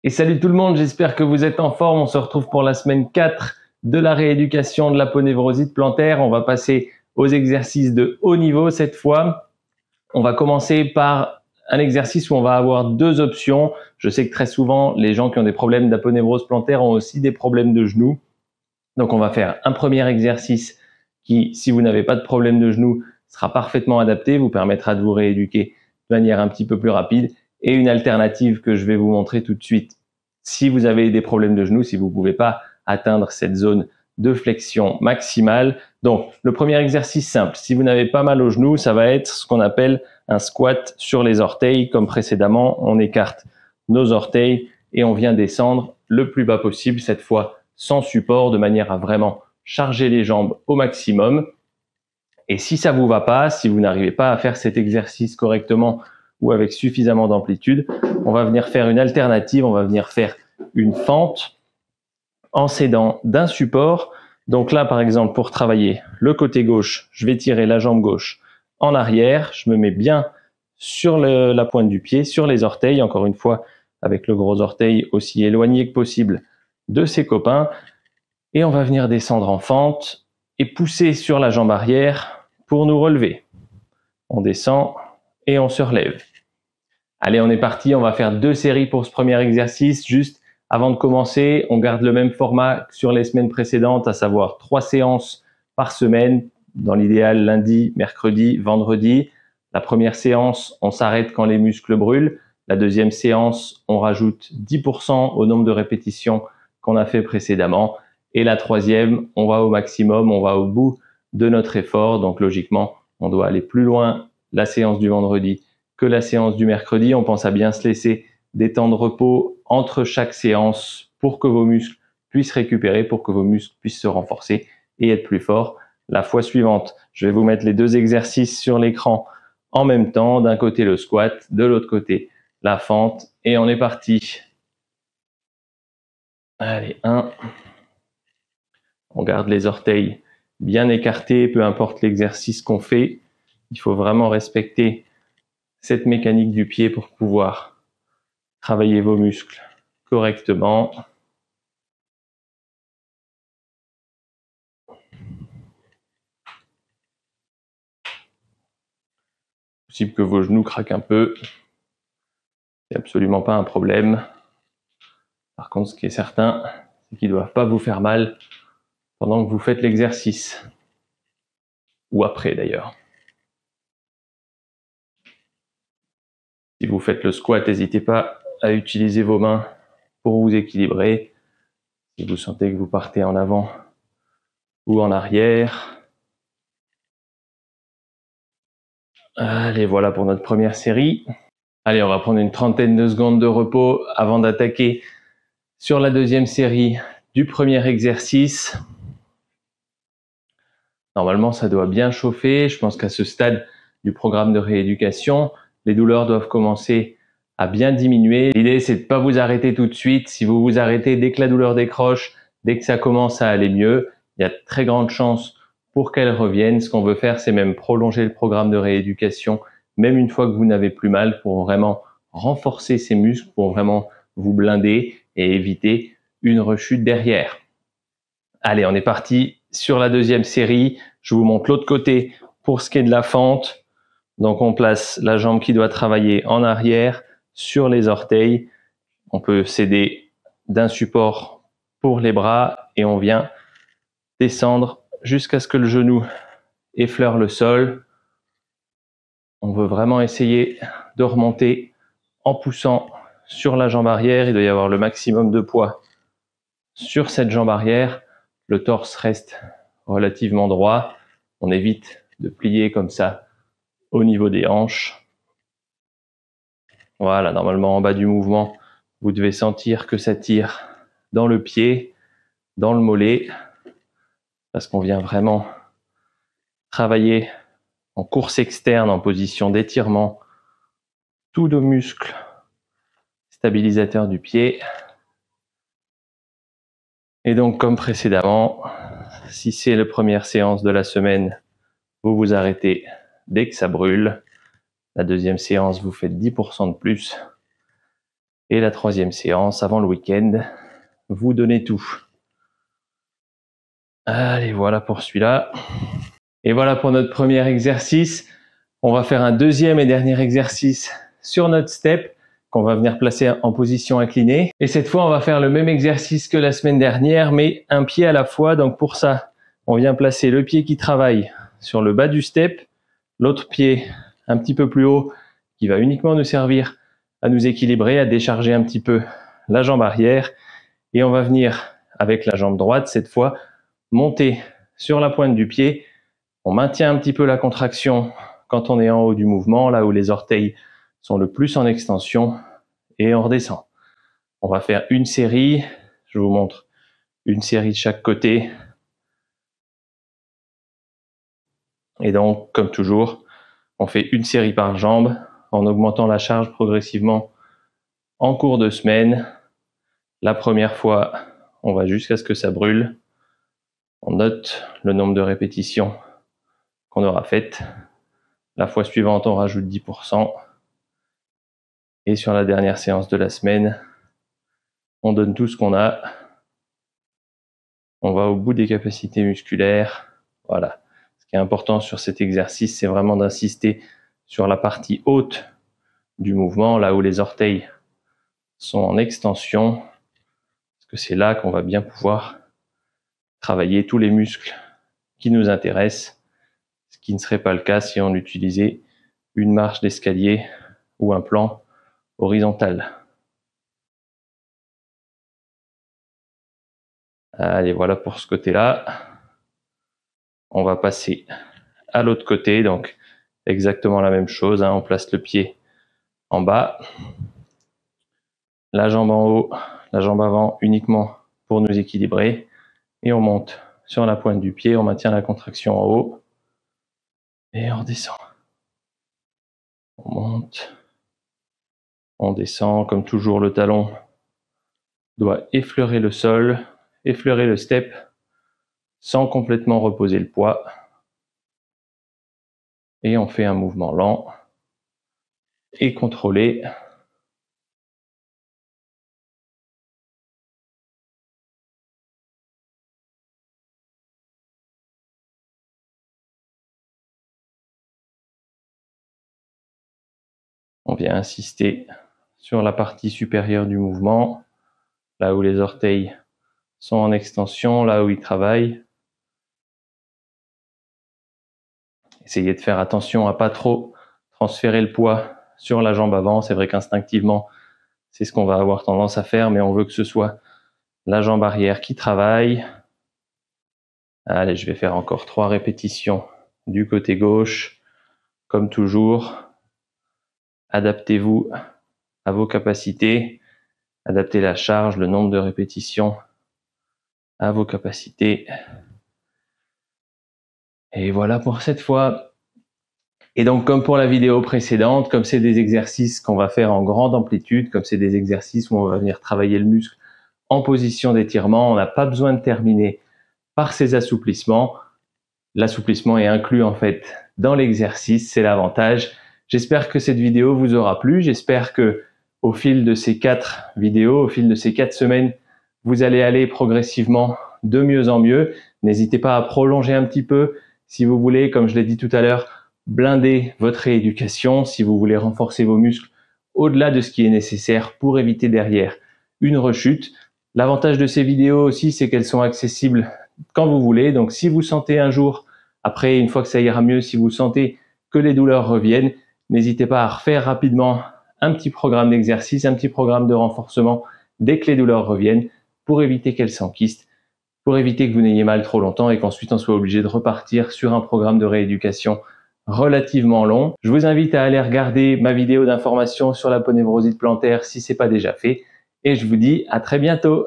Et salut tout le monde, j'espère que vous êtes en forme. On se retrouve pour la semaine 4 de la rééducation de l'aponevrosite plantaire. On va passer aux exercices de haut niveau cette fois. On va commencer par un exercice où on va avoir deux options. Je sais que très souvent, les gens qui ont des problèmes d'aponévrose plantaire ont aussi des problèmes de genoux. Donc on va faire un premier exercice qui, si vous n'avez pas de problème de genoux, sera parfaitement adapté, vous permettra de vous rééduquer de manière un petit peu plus rapide, et une alternative que je vais vous montrer tout de suite. Si vous avez des problèmes de genoux, si vous ne pouvez pas atteindre cette zone de flexion maximale. Donc, le premier exercice simple, si vous n'avez pas mal aux genoux, ça va être ce qu'on appelle un squat sur les orteils. Comme précédemment, on écarte nos orteils et on vient descendre le plus bas possible, cette fois sans support, de manière à vraiment charger les jambes au maximum. Et si ça vous va pas, si vous n'arrivez pas à faire cet exercice correctement ou avec suffisamment d'amplitude, on va venir faire une alternative, on va venir faire une fente en s'aidant d'un support. Donc là, par exemple, pour travailler le côté gauche, je vais tirer la jambe gauche en arrière, je me mets bien sur la pointe du pied, sur les orteils, encore une fois, avec le gros orteil aussi éloigné que possible de ses copains, et on va venir descendre en fente et pousser sur la jambe arrière pour nous relever. On descend et on se relève. Allez, on est parti, on va faire 2 séries pour ce premier exercice. Juste avant de commencer, on garde le même format que sur les semaines précédentes, à savoir 3 séances par semaine, dans l'idéal lundi, mercredi, vendredi. La première séance, on s'arrête quand les muscles brûlent. La deuxième séance, on rajoute 10% au nombre de répétitions qu'on a fait précédemment. Et la troisième, on va au maximum, on va au bout de notre effort. Donc logiquement, on doit aller plus loin la séance du vendredi que la séance du mercredi. On pense à bien se laisser des temps de repos entre chaque séance pour que vos muscles puissent récupérer, pour que vos muscles puissent se renforcer et être plus forts. La fois suivante, je vais vous mettre les 2 exercices sur l'écran en même temps. D'un côté le squat, de l'autre côté la fente, et on est parti. Allez, 1. On garde les orteils bien écartés, peu importe l'exercice qu'on fait. Il faut vraiment respecter cette mécanique du pied pour pouvoir travailler vos muscles correctement. Possible que vos genoux craquent un peu. C'est absolument pas un problème. Par contre, ce qui est certain, c'est qu'ils ne doivent pas vous faire mal pendant que vous faites l'exercice. Ou après d'ailleurs. Si vous faites le squat, n'hésitez pas à utiliser vos mains pour vous équilibrer. Si vous sentez que vous partez en avant ou en arrière. Allez, voilà pour notre première série. Allez, on va prendre une trentaine de secondes de repos avant d'attaquer sur la deuxième série du premier exercice. Normalement, ça doit bien chauffer. Je pense qu'à ce stade du programme de rééducation, les douleurs doivent commencer à bien diminuer. L'idée, c'est de ne pas vous arrêter tout de suite. Si vous vous arrêtez dès que la douleur décroche, dès que ça commence à aller mieux, il y a de très grandes chances pour qu'elle revienne. Ce qu'on veut faire, c'est même prolonger le programme de rééducation, même une fois que vous n'avez plus mal, pour vraiment renforcer ces muscles, pour vraiment vous blinder et éviter une rechute derrière. Allez, on est parti sur la deuxième série. Je vous montre l'autre côté pour ce qui est de la fente. Donc on place la jambe qui doit travailler en arrière sur les orteils. On peut s'aider d'un support pour les bras et on vient descendre jusqu'à ce que le genou effleure le sol. On veut vraiment essayer de remonter en poussant sur la jambe arrière. Il doit y avoir le maximum de poids sur cette jambe arrière. Le torse reste relativement droit. On évite de plier comme ça au niveau des hanches. Voilà, normalement en bas du mouvement, vous devez sentir que ça tire dans le pied, dans le mollet, parce qu'on vient vraiment travailler en course externe, en position d'étirement, tous nos muscles stabilisateurs du pied. Et donc, comme précédemment, si c'est la première séance de la semaine, vous vous arrêtez dès que ça brûle. La deuxième séance, vous faites 10% de plus. Et la troisième séance avant le week-end, vous donnez tout. Allez, voilà pour celui-là. Et voilà pour notre premier exercice. On va faire un deuxième et dernier exercice sur notre step qu'on va venir placer en position inclinée. Et cette fois, on va faire le même exercice que la semaine dernière, mais un pied à la fois. Donc pour ça, on vient placer le pied qui travaille sur le bas du step, l'autre pied un petit peu plus haut qui va uniquement nous servir à nous équilibrer, à décharger un petit peu la jambe arrière. Et on va venir, avec la jambe droite cette fois, monter sur la pointe du pied. On maintient un petit peu la contraction quand on est en haut du mouvement, là où les orteils sont le plus en extension, et on redescend. On va faire une série, je vous montre une série de chaque côté. Et donc, comme toujours, on fait une série par jambe en augmentant la charge progressivement en cours de semaine. La première fois, on va jusqu'à ce que ça brûle. On note le nombre de répétitions qu'on aura faites. La fois suivante, on rajoute 10%. Et sur la dernière séance de la semaine, on donne tout ce qu'on a. On va au bout des capacités musculaires. Voilà. Ce qui est important sur cet exercice, c'est vraiment d'insister sur la partie haute du mouvement, là où les orteils sont en extension, parce que c'est là qu'on va bien pouvoir travailler tous les muscles qui nous intéressent, ce qui ne serait pas le cas si on utilisait une marche d'escalier ou un plan horizontal. Allez, voilà pour ce côté-là. On va passer à l'autre côté, donc exactement la même chose, hein. On place le pied en bas, la jambe en haut, la jambe avant uniquement pour nous équilibrer, et on monte sur la pointe du pied, on maintient la contraction en haut, et on redescend. On monte, on descend, comme toujours le talon doit effleurer le sol, effleurer le step, sans complètement reposer le poids. Et on fait un mouvement lent et contrôlé. On vient insister sur la partie supérieure du mouvement, là où les orteils sont en extension, là où ils travaillent. Essayez de faire attention à pas trop transférer le poids sur la jambe avant. C'est vrai qu'instinctivement, c'est ce qu'on va avoir tendance à faire, mais on veut que ce soit la jambe arrière qui travaille. Allez, je vais faire encore 3 répétitions du côté gauche. Comme toujours, adaptez-vous à vos capacités. Adaptez la charge, le nombre de répétitions à vos capacités. Et voilà pour cette fois. Et donc, comme pour la vidéo précédente, comme c'est des exercices qu'on va faire en grande amplitude, comme c'est des exercices où on va venir travailler le muscle en position d'étirement, on n'a pas besoin de terminer par ces assouplissements. L'assouplissement est inclus en fait dans l'exercice, c'est l'avantage. J'espère que cette vidéo vous aura plu. J'espère que au fil de ces 4 vidéos, au fil de ces 4 semaines, vous allez aller progressivement de mieux en mieux. N'hésitez pas à prolonger un petit peu si vous voulez, comme je l'ai dit tout à l'heure, blinder votre rééducation, si vous voulez renforcer vos muscles au-delà de ce qui est nécessaire pour éviter derrière une rechute. L'avantage de ces vidéos aussi, c'est qu'elles sont accessibles quand vous voulez. Donc si vous sentez un jour, après une fois que ça ira mieux, si vous sentez que les douleurs reviennent, n'hésitez pas à refaire rapidement un petit programme d'exercice, un petit programme de renforcement dès que les douleurs reviennent pour éviter qu'elles s'enquistent, pour éviter que vous n'ayez mal trop longtemps et qu'ensuite on soit obligé de repartir sur un programme de rééducation relativement long. Je vous invite à aller regarder ma vidéo d'information sur l'aponevrosite plantaire si ce n'est pas déjà fait et je vous dis à très bientôt.